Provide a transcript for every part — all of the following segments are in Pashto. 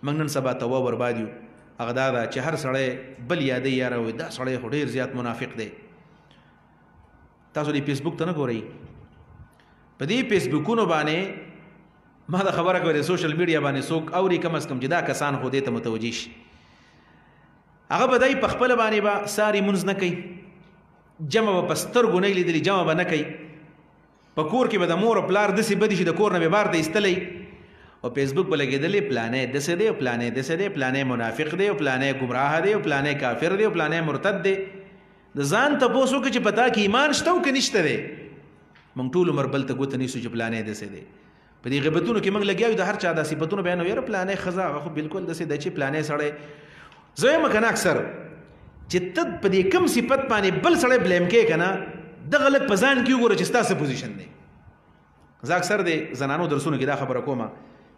موږ نن سبا توبه برباد یو. هغه دا ده چې هر سړی بل یادوي یاره وایي دا سړی خو ډېر زیات منافق دی. تاسو دې فیسبوک ته نه ګورئ؟ په دې فیسبوکونو باندې ما دا خبره کوي د سوشل میډیا باندې څوک اوري کم از کم چې دا کسان خو دې ته متوجه شي. هغه به دی په خپله باندې به ساري مونځ نه کوي، جمع به په سترګو نه لیدلي، جمع به نه کوي. په کور کې به د مور او پلار داسې بدي چې د کور نه به بار ته ایستلی او فیسبوک به لګېدلی پلانی داسې دی او پلانی داسې دی، پلانی منافق دی او پلانی ګمراه دی او پلانی کافر دی او پلانی مرتد دی. د ځان تپوس وکړه چې په تا کې ایمان شته او که نشته دی. موږ ټول عمر بل ته ګوته نیسو چې پلانی داسې دی. په دې غیبتونو کې موږ لګیا یو د هر چا دا صفتونه بیانوو. یاره پلانی ښځه هغه خو بالکل داسې دی چې پلانی سړی. زه یم که نه اکثر چې ته په دې کوم صفت باندې بل سړی بلیم کوې که نه دغه لږ په ځان کې وګوره چې ستا څه پوزیشن دی. زه اکثر د زنانو درسونو کې دا خبره کومه،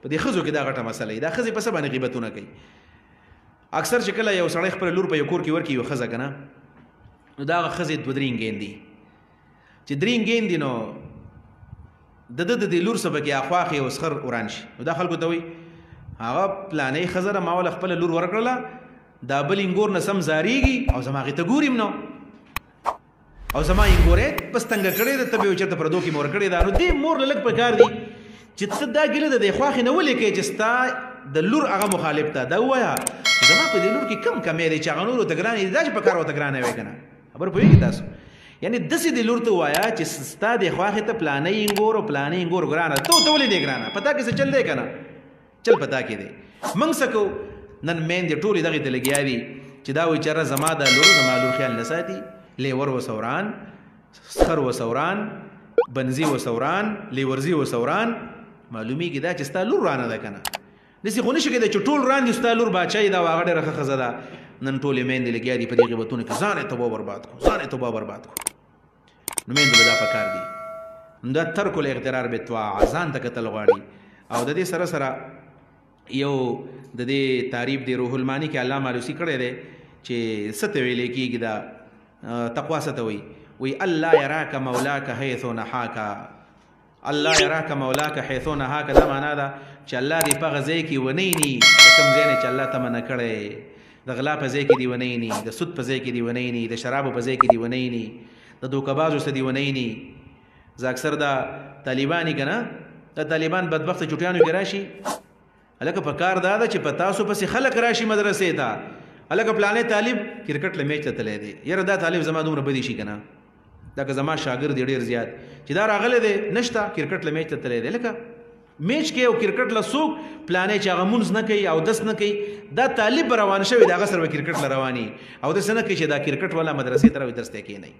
په دې ښځو کې دا غټه مسله وي. دا ښځې په څه باندې غیبتونه کوي؟ اکثر چې کله یو سړی خپله لور په یو کور کې ورکړي یو ښځه که نه، نو دا هغه ښځې دوه درې انګېندي چې درې انګېندي نو د ده د دې لور څه پکې اخواښي او سخر وران شي. نو دا خلکو ته وایي هغه پلانۍ ښځه ده ما وله خپله لور ورکړله، دا بل انګور نه سم زاریږي او زما هغې ته ګوریم نو او زما انګورې بس تنګه کړې ده، ته به یې چېرته پردو کې مور کړې ده. نو دې مور له لږ په کار دي چې ته دا ګیله د دې خواښې نه ولیکې چې ستا د لور هغه مخالف ته دا ووایه چې زما په دې لور کې کم کمی دی چې هغه نورو ته ګرانې دي، دا چې په کار ورته ګرانه وی که نه. خبر پوهېږي تاسو؟ یعنې داسې دې لور ته ووایه چې ستا دې خواښې ته پلانی انګور او پلانی انګور ګرانه ده، ته ولې دی ګرانه؟ په تا کې څه چل دی که نه؟ چل په تا کې دی. موږ څه کوو؟ نن میندې ټولې دغې ته لګیا دي چې دا وایي چې یاره زما دا لور زما لور خیال نه ساتي، لیور وسوران، سخر وسوران، بنزي وسوران، لیورزي وسوران. معلومیږي دا چې ستا لور رانه ده که نه؟ داسې خو نشي کېدی چې ټول ران دي ستا لور باچایي ده او هغه ډېره ښه ښځه ده. نن ټولې میندې لګیا دي په دې غیبتونو کې، ځان یې تباه برباد کړو، ځان یې تباه برباد کړو. نو میندو له دا پکار دي. دا ترک الاغترار بالطاعه، ځان ته کتل غواړي. او د دې سره سره یو د دې تعریف دی روح المانی کې علامه علوسی کړی دی چې څه ته ویلی کېږي دا تقوا څه ته وایي؟ وایي الله یراک مولاک حیث نحاک. الله یراک مولاک حیث نحاک دا معنا ده چې الله دې په هغه ځای کې ونیني د کوم ځای نه چې الله ته منع کړی. د غلا په ځای کې دې ونیني، د سود په ځای کې دې ونیني، د شرابو په ځای کې دې ونیني، د دوکهبازو څه دې ونیني. زه اکثر دا طالبان که نه، دا طالبان بدبخته چوټیانو کې راشي، هلکه په کار دا ده چې په تاسو پسې خلک راشي مدرسې ته، هلکه پلانې طالب کرکټ له میچ ته تللی دی، یاره دا طالب زما دومره بدي شي که نه، دا که زما شاګرد دی ډېر زیات چې دا راغلی دی نشته کرکټ له میچ ته تللی دی. لکه میچ کې او کرکټ له څوک پلانې چې هغه مونځ نه کوي او دس نه کوي، دا طالب به روان شوی د هغه سره به کرکټ له رواني او داسې نه کوي چې دا کرکټ والا مدرسې ته راوي درس ته کښېنئ.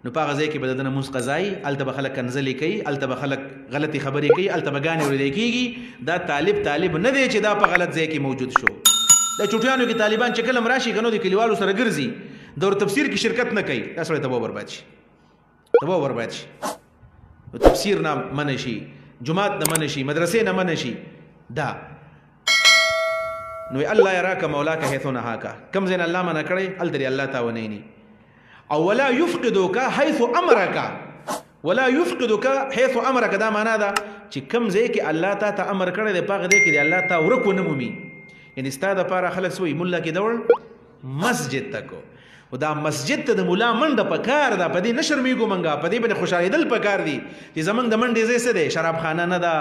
نو په هغه ځای کې به د ده نه مونځ قضایي، هلته به خلک کنځلې کوي، هلته به خلک غلطې خبرې کوي، هلته به ګانې اورېدی کېږي. دا طالب نه دی چې دا په غلط ځای کې موجود شو. د چوټیانو کې طالبان چې کله هم راشي که نو د کلیوالو سره ګرځي، دور تفسیر کې شرکت نه کوي، دا سړی تباه برباد شي، تباه برباد شي. تفسیر نه منع شي، جماعت نه منع شي، مدرسې نه منع شي. دا نو الله یراک مولاک حیث نهاک، کم ځای نه الله منع کړی هلته دې الله تا ونیني. او ولا یفقدک حیث امرک، ولا یفقدک حیث امرک دا معنا ده چې کم ځای کې الله تا ته امر کړی دی په هغه ځای کې دې الله تا ورک ونه مومي. یعنې ستا دپاره خلک څه وایي ملا کې دوړ مسجد ته کو، و دا مسجد ته د ملا منډه پکار ده، په دې نه شرمېږو موږ، په دې باندې خوشحالېدل پکار دي چې زموږ د منډې ځای څه دی؟ شراب خانه نه ده،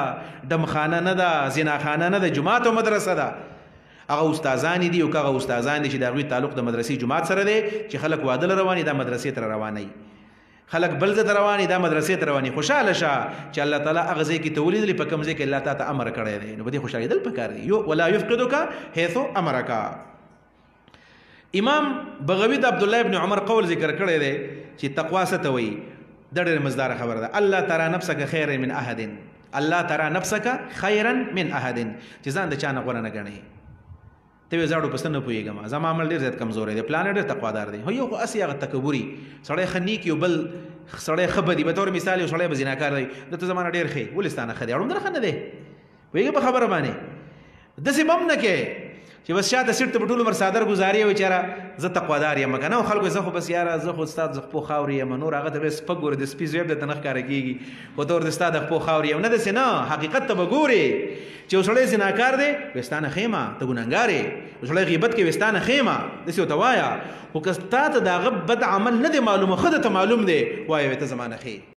ډم خانه نه ده، زنا خانه نه ده، جومات او مدرسه ده. هغه استادان دي او که هغه استادان دي چې د هغوی تعلق د مدرسې جومات سره دی، چې خلک واده له رواني دا مدرسې ته روانوي، خلک بل ځای ته رواني دا مدرسې ته رواني. خوشحاله شه چې الله تعالی هغه ځای کې ته ولیدلې په کوم ځای کې الله تا ته امر کړی دی، نو په دې خوشحالېدل پکار دي. ولا یفقدک حیث امرک. امام بغوی د عبدالله ابن عمر قول ذکر کړی دی چې تقوا څه ته وایي؟ دا ډېره مزداره خبره ده. الله ترى نفسک خیرا من احد، الله ترى نفسک خیرا من احد، چې ځان د چا نه غوره نه ګڼې. ته وایې زاړو پسته نه پوهېږم، زما عمل ډېر زیات کمزوری دی، پلان ډېر تقوادار دی. هو یو خو هسې هغه تکبري سړی ښه نیک یو بل سړی ښه بدي. به طور مثال یو سړی به زناکار دی، ده ته زما نه ډېر ښه، ولې ستا نه ښه دی؟ اړوندره ښه نه دی، پوهېږې په خبره باندې. داسې به هم نه کې چې بس شاته سیټ ته په ټول عمر صادر ګزاري وي چېره زه تقوادار یم که نه خلکو زه خو بس یاره زه خو ستا د خپو خاورې یم نور هغه ته به سپک ګورې د سپي زوی درته نه ښکاره کېږي خو ته ورته ستا د خپو خاورې یم نه داسې نه حقیقت ته به ګورې چې یو سړی زناکار دی وایي ستا نه ښه یم ته ګنهګار یې یو سړی غیبت کوي ستا نه ښه یم داسې ورته وایه خو که تا ته د هغه بد عمل نه دی معلومه ښه درته معلوم دی وایه ته زما نه ښې